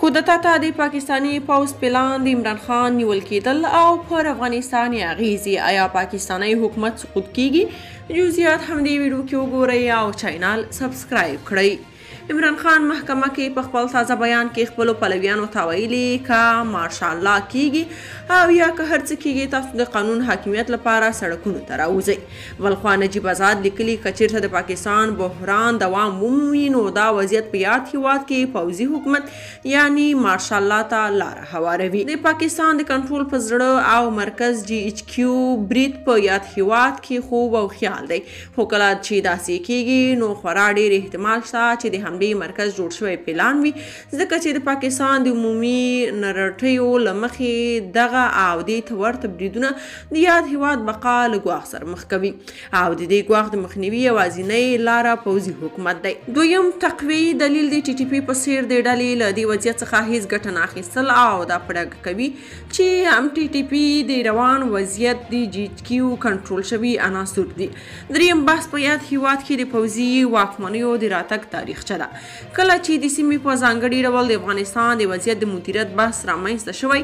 کودتا ته د پاکستاني پوځ پلان د عمران خان نیول کېدل او پر افغانستان یې اغیزې آیا پاکستاني حکومت سقوط کیږي؟ جزئیات هم دې ویډیو کې وګورئ او چینل سبسکرایب کړئ. عمران خان محکمه کې په خپل تازه بیان کې خپلو پلویانو ته ویلي که ماشاءالله کیږي او یا که هر څه کیږي تاسو د قانون حاکمیت لپاره سړکونو ته راوځئ. بلخوا نجیب آزاد لیکلي که چیرته د پاکستان بحران دوام ومومي نو دا وضعیت په یاد هیواد کې پوځي حکومت یعنی ماشاءالله ته لاره هواروي. د پاکستان د کنټرول په زړه او مرکز GHQ برید په یاد هیواد کې خوب او خیال دی، خو کله چې داسې کیږي نو خورا ډېر احتمال شته چې د مرکز جوړ شوی پلان وي، ځکه چې د پاکستان د عمومي نرټیو له مخې دغه او دې ته ورته بریدونه د یاد هیواد بقا له ګواښ سره مخ کوي او د دې ګواښ د مخنیوي یوازینۍ لاره پوځي حکومت دی. دویم تقویي دلیل د TTP په څیر د ډلې له دې وضعیت څخه هیڅ ګټه نه اخیستل او دا په ډاګه کوي چې هم TTP د روان وضعیت د GHQ کنټرول شوي عناصر دي. دریم بحث په یاد هیواد کې د پوځي واکمنیو د راتګ تاریخچه ده. کله چې د سیمې په ځانګړي ډول د افغانستان د وضعیت د مدیریت بحث رامنځته شوی،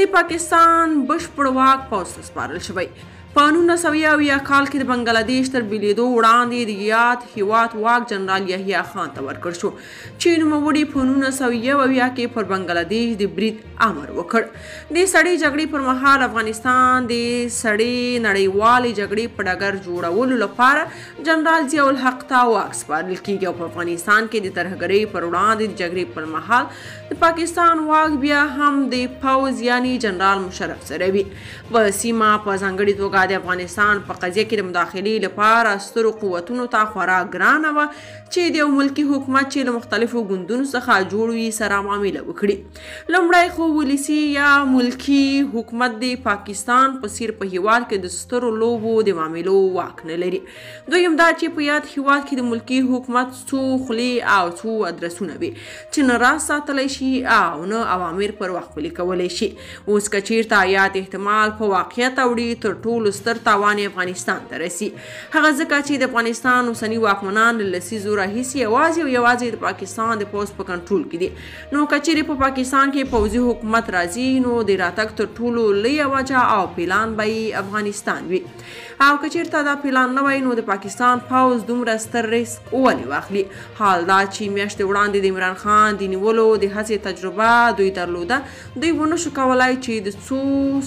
د پاکستان بشپړ واک پوځ ته سپارل شوی. په 1900 کال کې د بنګلادیش تر بیلیدو وړاندې د یاد هیواد واک جنرال یحیی خان ته ورکړ شو چې نوموړي په 1900 کې پر بنګلادیش د برید امر وکړ. د سړې جګړې پر مهال افغانستان د سړې نړیوالې جګړې په ډګر جوړولو لپاره جنرال ضیاء الحق ته واک سپارل کیږي او په افغانستان کې د ترهګرۍ پر وړاندې د جګړې پر مهال د پاکستان واک بیا هم د پوځ یعنی جنرال مشرف سره وي. په سیمه په ځانګړې توګه د افغانستان په قضیه کې د مداخلې لپاره سترو قوتونو ته خورا ګرانه وه چې د یو ملکي حکومت چې له مختلفو ګوندونو څخه جوړ وي سره معامله وکړي. لومړی خو ولسي یا ملکي حکومت د پاکستان په څیر په هیواد کې د سترو لوبو د معاملو واک نه لري. دویم دا چې په یاد هیواد کې د ملکي حکومت څو خولې او څو ادرسونه وي چې نه راز ساتلی شي او نه اوامر پر وخت پلي کولی شي. اوس که چیرته یاد احتمال په واقعیت اوړي تر ټولو ستر تاوان افغانستان ته رسي، هغه ځکه چې د افغانستان اوسني واکمنان له لسیزو راهیسې یوازې د پاکستان د پوځ په کنټرول کې دي. نو که چیرې په پاکستان کې پوځي حکومت راځي نو د راتګ تر ټولو لویه وجه او پلان به افغانستان وي. او که چیرته دا پلان نه وای نو د پاکستان پوځ دومره ستر ریسک ولې واخلي؟ حال دا چې میاشتې وړاندې د عمران خان د نیولو د هڅې تجربه دوی درلوده، دوی ونه شو کولای چې د څو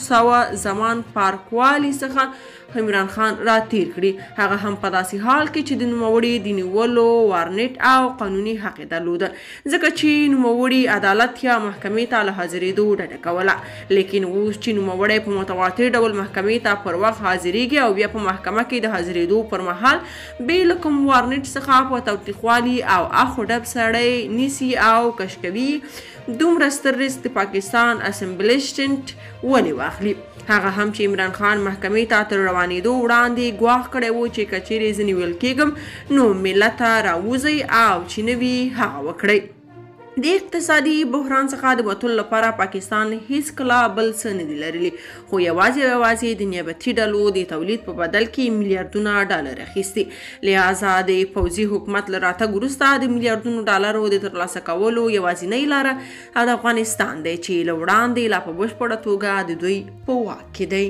سوه زمان پارکوالي څخه عمران خان را تیر کړي، هغه هم په داسې حال کې چې د نوموړي د نیولو وارنټ او قانوني حق یې درلوده، ځکه چې نوموړي عدالت یا محکمې ته له حاضرېدو ډډه کوله. لیکن اوس چې نوموړی په متواتر ډول محکمې ته پر وخت حاضرېږي او بیا په محکمه کې د حاضرېدو پر مهال بې له کوم وارنټ څخه په تاوتریخوالي او اخ و ډب سړی نیسي او کش کوي، دومره ستر ریسک د پاکستان اسمبلیشمنټ ولې واخلي؟ هغه هم چې عمران خان محکمې ته تر روانېدو وړاندې ګواښ کړی و چې که چیرې زه نیول کېږم نو ملت ته راوځئ او چې نه وي هغه وکړئ. د اقتصادي بحران څخه د وتلو لپاره پاکستان هیڅ کله بل څه نه دي لرلي، خو یوازې د نیابتي ډلو د تولید په بدل کې میلیارډونه ډالر اخیستي. لہذا د پوځي حکومت له راتګ وروسته د میلیارډونو ډالرو د ترلاسه کولو یوازینۍ لاره د افغانستان دی چې له وړاندې لا په بشپړه توګه د دوی په واک کې دی.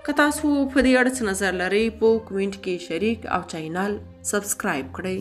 که تاسو په دې اړه څه نظر لرئ په کومنټ کې شریک او چینل سبسکرایب کړئ.